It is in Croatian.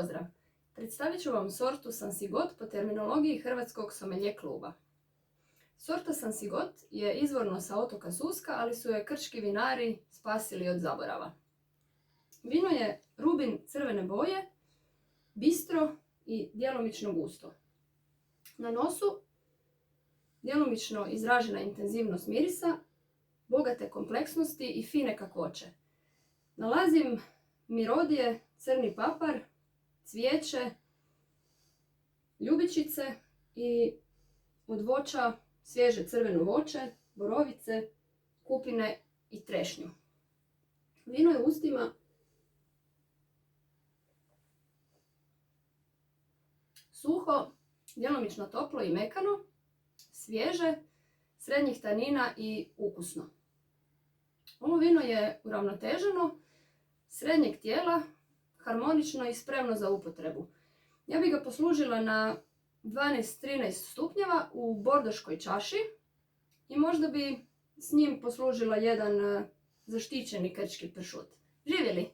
pozdrav! Predstavit ću vam sortu Sansigot po terminologiji Hrvatskog somelje kluba. Sorta Sansigot je izvorno sa otoka Suska, ali su je krčki vinari spasili od zaborava. Vino je rubin crvene boje, bistro i djelomično gusto. Na nosu djelomično izražena intenzivnost mirisa, bogate kompleksnosti i fine kakvoće. Nalazim mirodije, crni papar, cvijeće, ljubičice i od voća svježe crveno voće, borovice, kupine i trešnju. Vino je u ustima suho, djelomično toplo i mekano, svježe, srednjih tanina i ukusno. Ovo vino je uravnoteženo, srednjeg tijela, harmonično i spremno za upotrebu. Ja bih ga poslužila na 12-13 stupnjeva u bordoškoj čaši i možda bi s njim poslužila jedan zaštićeni krčki pršut. Živjeli!